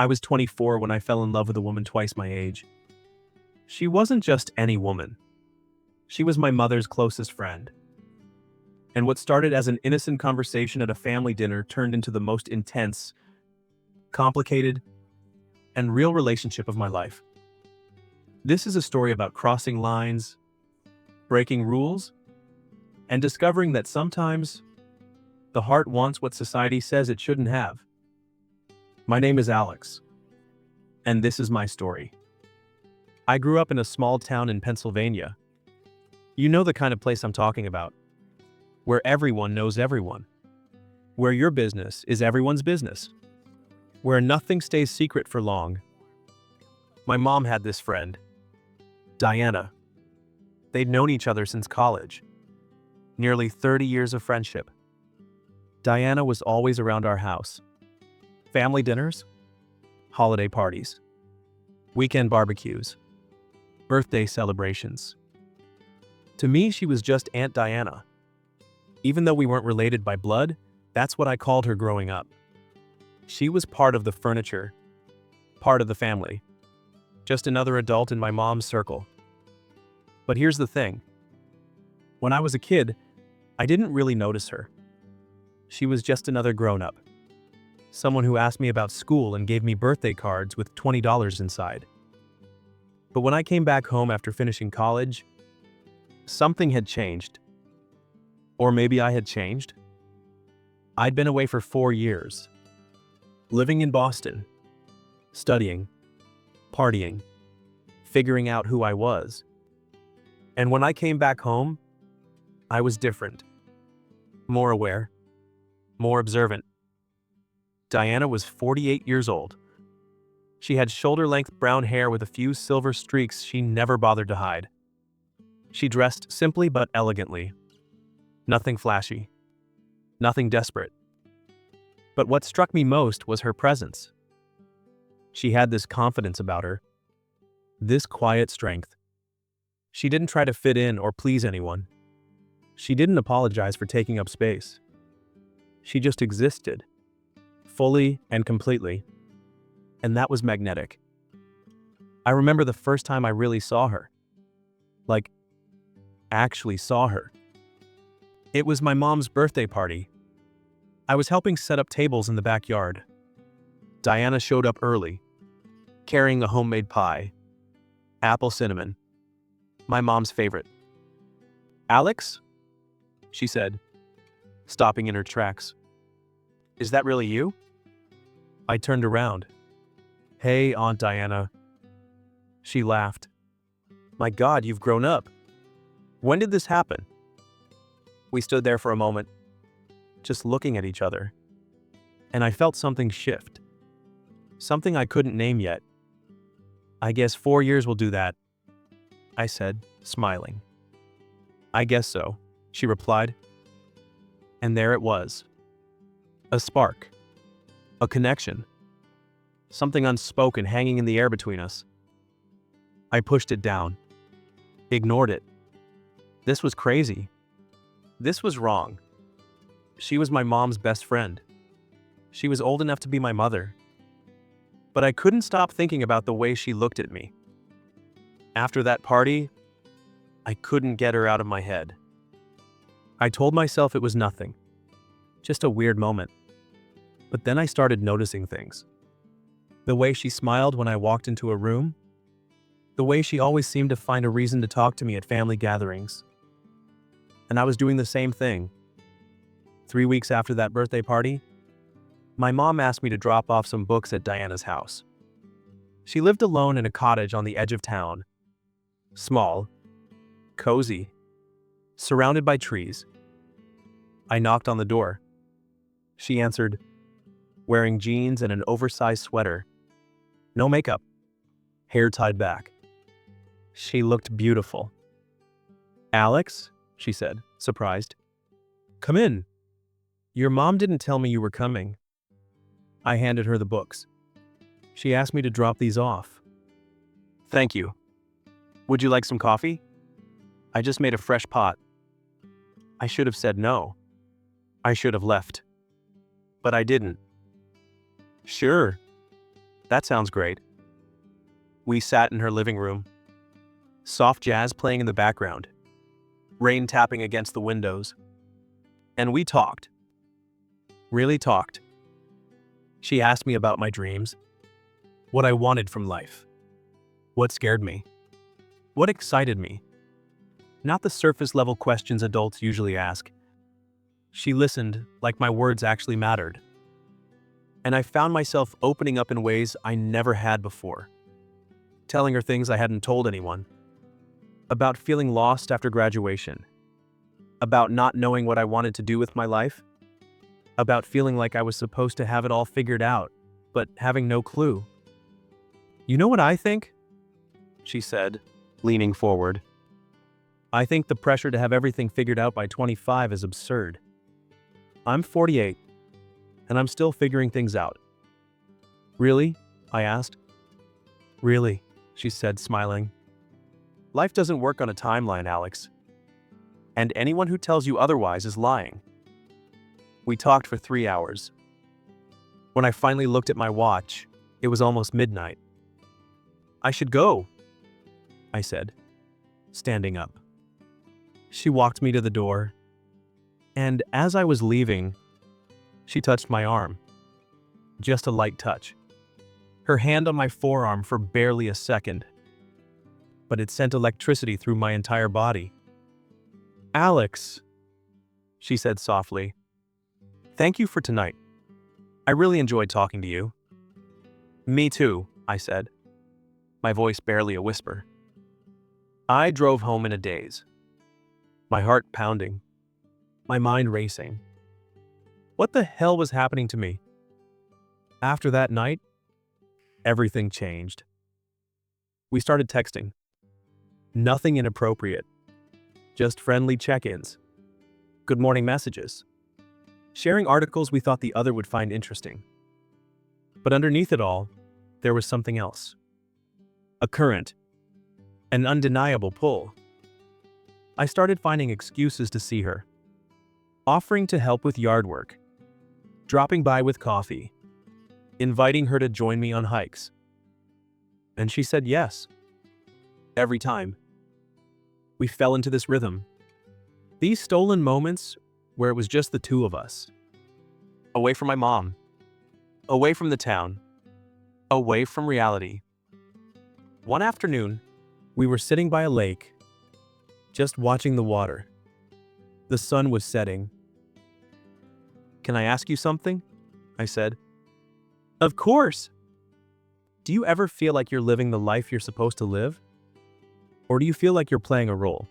I was 24 when I fell in love with a woman twice my age. She wasn't just any woman. She was my mother's closest friend. And what started as an innocent conversation at a family dinner turned into the most intense, complicated, and real relationship of my life. This is a story about crossing lines, breaking rules, and discovering that sometimes the heart wants what society says it shouldn't have. My name is Alex, and this is my story. I grew up in a small town in Pennsylvania. You know the kind of place I'm talking about, where everyone knows everyone, where your business is everyone's business, where nothing stays secret for long. My mom had this friend, Diana. They'd known each other since college. Nearly 30 years of friendship. Diana was always around our house. Family dinners, holiday parties, weekend barbecues, birthday celebrations. To me, she was just Aunt Diana. Even though we weren't related by blood, that's what I called her growing up. She was part of the furniture, part of the family. Just another adult in my mom's circle. But here's the thing. When I was a kid, I didn't really notice her. She was just another grown-up. Someone who asked me about school and gave me birthday cards with $20 inside. But when I came back home after finishing college, something had changed. Or maybe I had changed. I'd been away for 4 years, living in Boston, studying, partying, figuring out who I was. And when I came back home, I was different. More aware, more observant. Diana was 48 years old. She had shoulder-length brown hair with a few silver streaks she never bothered to hide. She dressed simply but elegantly. Nothing flashy. Nothing desperate. But what struck me most was her presence. She had this confidence about her. This quiet strength. She didn't try to fit in or please anyone. She didn't apologize for taking up space. She just existed. Fully and completely. And that was magnetic. I remember the first time I really saw her. Like, actually saw her. It was my mom's birthday party. I was helping set up tables in the backyard. Diana showed up early, carrying a homemade pie. Apple cinnamon. My mom's favorite. "Alex?" she said, stopping in her tracks. "Is that really you?" I turned around. "Hey, Aunt Diana." She laughed. "My God, you've grown up. When did this happen?" We stood there for a moment, just looking at each other. And I felt something shift. Something I couldn't name yet. "I guess 4 years will do that," I said, smiling. "I guess so," she replied. And there it was. A spark. A connection. Something unspoken hanging in the air between us. I pushed it down. Ignored it. This was crazy. This was wrong. She was my mom's best friend. She was old enough to be my mother. But I couldn't stop thinking about the way she looked at me. After that party, I couldn't get her out of my head. I told myself it was nothing. Just a weird moment. But then I started noticing things. The way she smiled when I walked into a room. The way she always seemed to find a reason to talk to me at family gatherings. And I was doing the same thing. 3 weeks after that birthday party, my mom asked me to drop off some books at Diana's house. She lived alone in a cottage on the edge of town. Small, cozy, surrounded by trees. I knocked on the door. She answered, wearing jeans and an oversized sweater. No makeup, hair tied back. She looked beautiful. "Alex?" she said, surprised. "Come in. Your mom didn't tell me you were coming." I handed her the books. She asked me to drop these off. "Thank you. Would you like some coffee? I just made a fresh pot." I should have said no. I should have left. But I didn't. "Sure." That sounds great. We sat in her living room, soft jazz playing in the background, rain tapping against the windows. And we talked. Really talked. She asked me about my dreams, what I wanted from life, what scared me, what excited me. Not the surface level questions adults usually ask. She listened like my words actually mattered. And I found myself opening up in ways I never had before. Telling her things I hadn't told anyone. About feeling lost after graduation. About not knowing what I wanted to do with my life. About feeling like I was supposed to have it all figured out, but having no clue. You know what I think? She said, leaning forward. I think the pressure to have everything figured out by 25 is absurd. I'm 48, and I'm still figuring things out. Really? I asked. Really, she said, smiling. Life doesn't work on a timeline, Alex. And anyone who tells you otherwise is lying. We talked for 3 hours. When I finally looked at my watch, it was almost midnight. I should go, I said, standing up. She walked me to the door, and as I was leaving, she touched my arm. Just a light touch. Her hand on my forearm for barely a second, but it sent electricity through my entire body. Alex, she said softly, thank you for tonight. I really enjoyed talking to you. Me too, I said, my voice barely a whisper. I drove home in a daze, my heart pounding, my mind racing. What the hell was happening to me? After that night, everything changed. We started texting. Nothing inappropriate, just friendly check-ins, good morning messages, sharing articles we thought the other would find interesting. But underneath it all, there was something else. A current, an undeniable pull. I started finding excuses to see her, offering to help with yard work, dropping by with coffee, inviting her to join me on hikes. And she said yes. Every time. We fell into this rhythm. These stolen moments where it was just the two of us. Away from my mom. Away from the town. Away from reality. One afternoon, we were sitting by a lake, just watching the water. The sun was setting. Can I ask you something? I said. Of course. Do you ever feel like you're living the life you're supposed to live? Or do you feel like you're playing a role?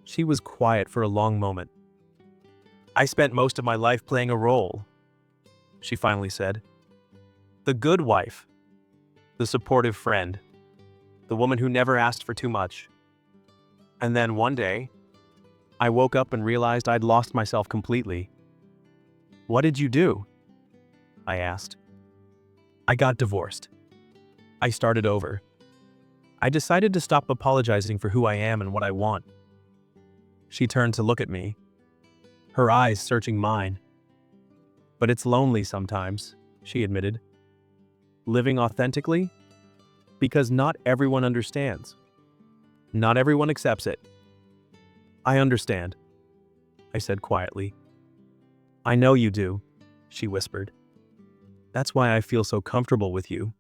She was quiet for a long moment. I spent most of my life playing a role, she finally said. The good wife, the supportive friend, the woman who never asked for too much. And then one day, I woke up and realized I'd lost myself completely. What did you do? I asked. I got divorced. I started over. I decided to stop apologizing for who I am and what I want. She turned to look at me, her eyes searching mine. But it's lonely sometimes, she admitted. Living authentically? Because not everyone understands. Not everyone accepts it. I understand, I said quietly. I know you do, she whispered. That's why I feel so comfortable with you.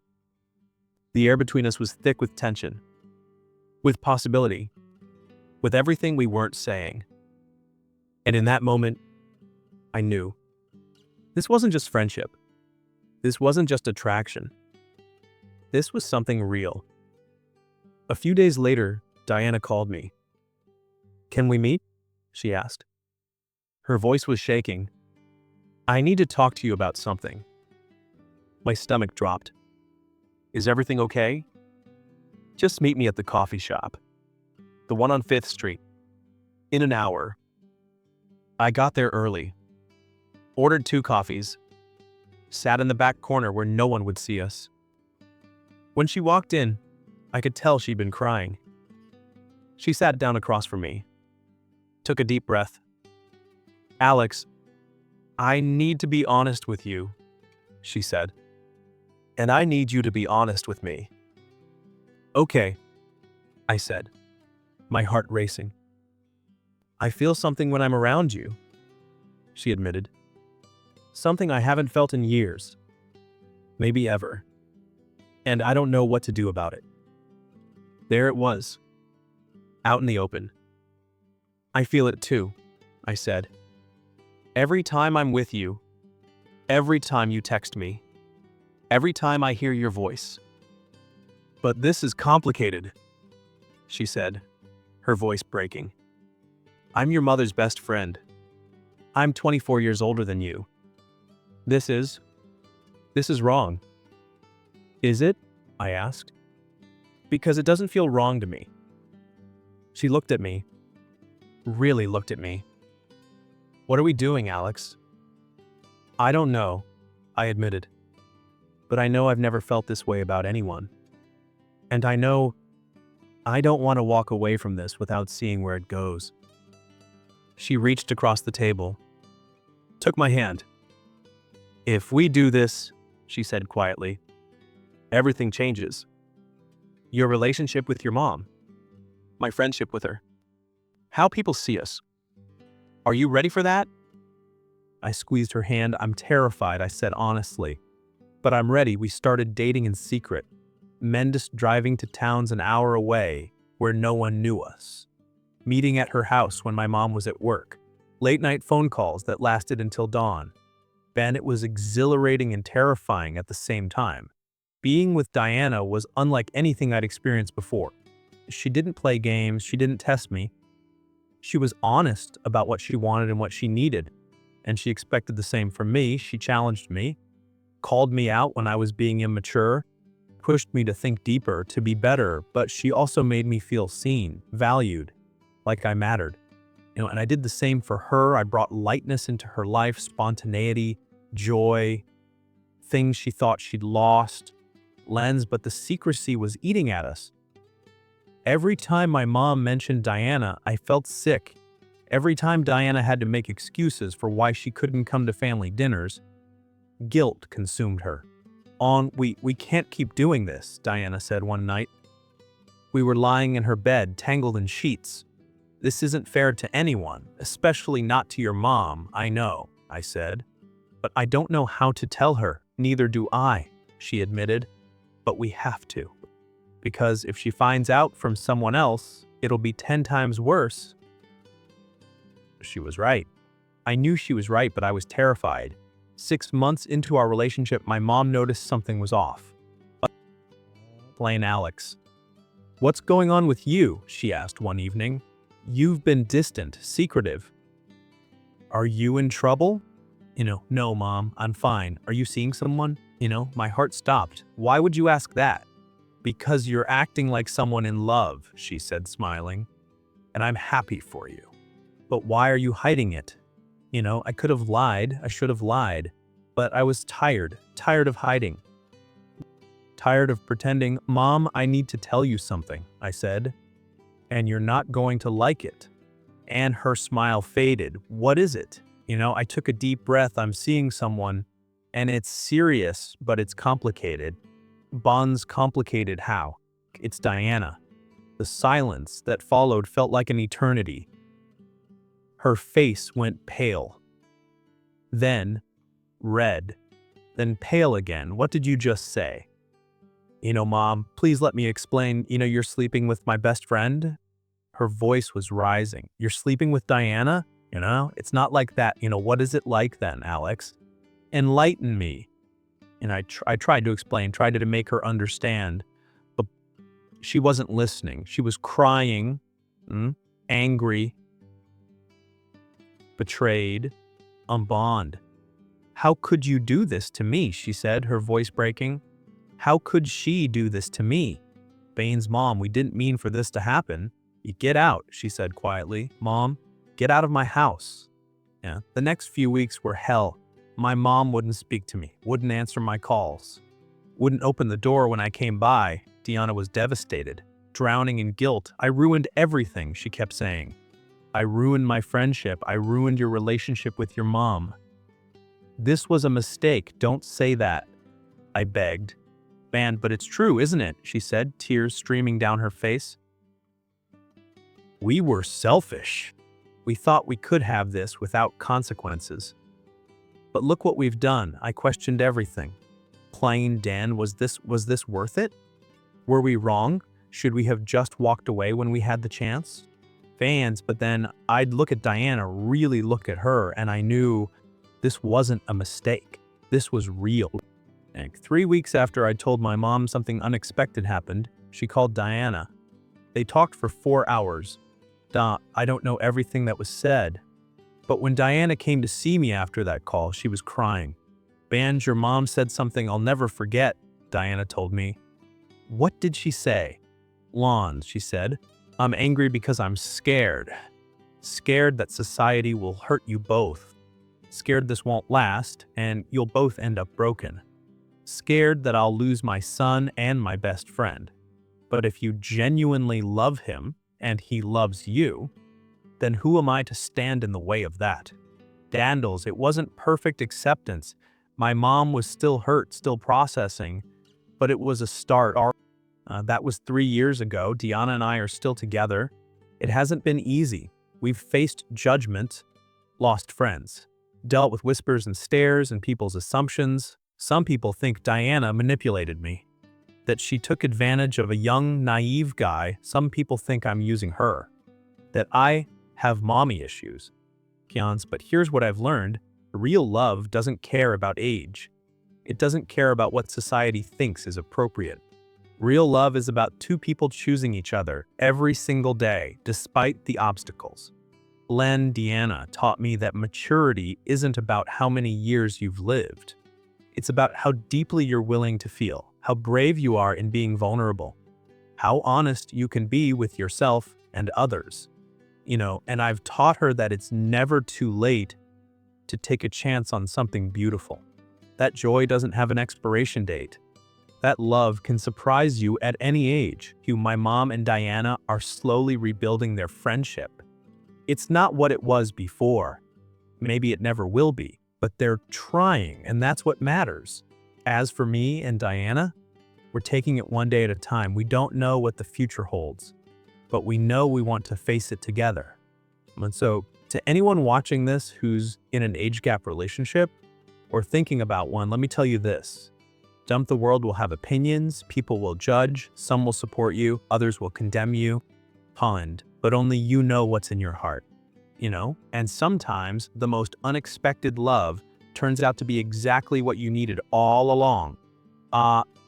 The air between us was thick with tension, with possibility, with everything we weren't saying. And in that moment, I knew. This wasn't just friendship. This wasn't just attraction. This was something real. A few days later, Diana called me. Can we meet? She asked. Her voice was shaking. I need to talk to you about something. My stomach dropped. Is everything okay? Just meet me at the coffee shop. The one on 5th Street. In an hour. I got there early. Ordered 2 coffees. Sat in the back corner where no one would see us. When she walked in, I could tell she'd been crying. She sat down across from me. Took a deep breath. Alex, I need to be honest with you, she said. And I need you to be honest with me. Okay, I said, my heart racing. I feel something when I'm around you, she admitted. Something I haven't felt in years. Maybe ever. And I don't know what to do about it. There it was, out in the open. I feel it too, I said. Every time I'm with you, every time you text me, every time I hear your voice. But this is complicated, she said, her voice breaking. I'm your mother's best friend. I'm 24 years older than you. This is wrong. Is it? I asked. Because it doesn't feel wrong to me. She looked at me, really looked at me. What are we doing, Alex? I don't know, I admitted. But I know I've never felt this way about anyone. And I know I don't want to walk away from this without seeing where it goes. She reached across the table, took my hand. If we do this, she said quietly, everything changes. Your relationship with your mom, my friendship with her, how people see us. Are you ready for that? I squeezed her hand. I'm terrified, I said honestly. But I'm ready. We started dating in secret. Mendus driving to towns an hour away where no one knew us. Meeting at her house when my mom was at work. Late night phone calls that lasted until dawn. Ben, it was exhilarating and terrifying at the same time. Being with Diana was unlike anything I'd experienced before. She didn't play games, she didn't test me. She was honest about what she wanted and what she needed, and she expected the same from me. She challenged me, called me out when I was being immature, pushed me to think deeper, to be better, but she also made me feel seen, valued, like I mattered. And I did the same for her. I brought lightness into her life, spontaneity, joy, things she thought she'd lost, but the secrecy was eating at us. Every time my mom mentioned Diana, I felt sick. Every time Diana had to make excuses for why she couldn't come to family dinners, guilt consumed her. We can't keep doing this, Diana said one night. We were lying in her bed, tangled in sheets. This isn't fair to anyone, especially not to your mom, I know, I said. But I don't know how to tell her, neither do I, she admitted. But we have to. Because if she finds out from someone else, it'll be 10 times worse. She was right. I knew she was right, but I was terrified. 6 months into our relationship, my mom noticed something was off. Plain Alex. What's going on with you? She asked one evening. You've been distant, secretive. Are you in trouble? No, Mom, I'm fine. Are you seeing someone? My heart stopped. Why would you ask that? Because you're acting like someone in love, she said, smiling. And I'm happy for you. But why are you hiding it? I could have lied. I should have lied. But I was tired of hiding. Tired of pretending. Mom, I need to tell you something, I said. And you're not going to like it. And her smile faded. What is it? I took a deep breath. I'm seeing someone. And it's serious, but it's complicated. Bonds complicated how? It's Diana. The silence that followed felt like an eternity. Her face went pale. Then red. Then pale again. What did you just say? Mom, please let me explain. You're sleeping with my best friend? Her voice was rising. You're sleeping with Diana? It's not like that. What is it like then, Alex? Enlighten me. And I tried to explain, tried to make her understand, but she wasn't listening. She was crying, angry, betrayed, unbound. How could you do this to me? She said, her voice breaking. How could she do this to me? Bane's mom, we didn't mean for this to happen. You get out, she said quietly. Mom, get out of my house. Yeah. The next few weeks were hell. My mom wouldn't speak to me, wouldn't answer my calls, wouldn't open the door when I came by. Diana was devastated, drowning in guilt. I ruined everything, she kept saying. I ruined my friendship. I ruined your relationship with your mom. This was a mistake. Don't say that, I begged. Man, but it's true, isn't it? She said, tears streaming down her face. We were selfish. We thought we could have this without consequences. But look what we've done. I questioned everything. Playing Dan, was this worth it? Were we wrong? Should we have just walked away when we had the chance? Fans, but then I'd look at Diana, really look at her, and I knew this wasn't a mistake. This was real. And 3 weeks after I told my mom something unexpected happened, she called Diana. They talked for 4 hours. I don't know everything that was said, but when Diana came to see me after that call, she was crying. Banj, your mom said something I'll never forget, Diana told me. What did she say? Lon, she said, I'm angry because I'm scared. Scared that society will hurt you both. Scared this won't last and you'll both end up broken. Scared that I'll lose my son and my best friend. But if you genuinely love him and he loves you, then who am I to stand in the way of that? Dandles, it wasn't perfect acceptance. My mom was still hurt, still processing, but it was a start. That was 3 years ago. Diana and I are still together. It hasn't been easy. We've faced judgment, lost friends, dealt with whispers and stares and people's assumptions. Some people think Diana manipulated me, that she took advantage of a young, naive guy. Some people think I'm using her, that I have mommy issues. But here's what I've learned. Real love doesn't care about age. It doesn't care about what society thinks is appropriate. Real love is about two people choosing each other every single day, despite the obstacles. Diana taught me that maturity isn't about how many years you've lived. It's about how deeply you're willing to feel, how brave you are in being vulnerable, how honest you can be with yourself and others. And I've taught her that it's never too late to take a chance on something beautiful. That joy doesn't have an expiration date. That love can surprise you at any age. My mom and Diana are slowly rebuilding their friendship. It's not what it was before. Maybe it never will be, but they're trying, and that's what matters. As for me and Diana, we're taking it one day at a time. We don't know what the future holds, but we know we want to face it together. And so, to anyone watching this who's in an age gap relationship or thinking about one, let me tell you this. The world will have opinions, people will judge, some will support you, others will condemn you. But only you know what's in your heart, And sometimes the most unexpected love turns out to be exactly what you needed all along.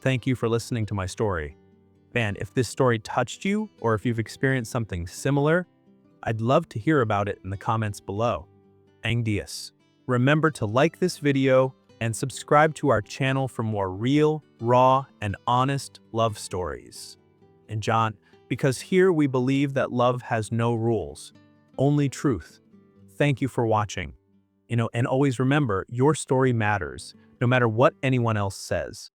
Thank you for listening to my story. Man, if this story touched you, or if you've experienced something similar, I'd love to hear about it in the comments below. Angdias. Remember to like this video and subscribe to our channel for more real, raw, and honest love stories. And John, because here we believe that love has no rules, only truth. Thank you for watching. And always remember, your story matters, no matter what anyone else says.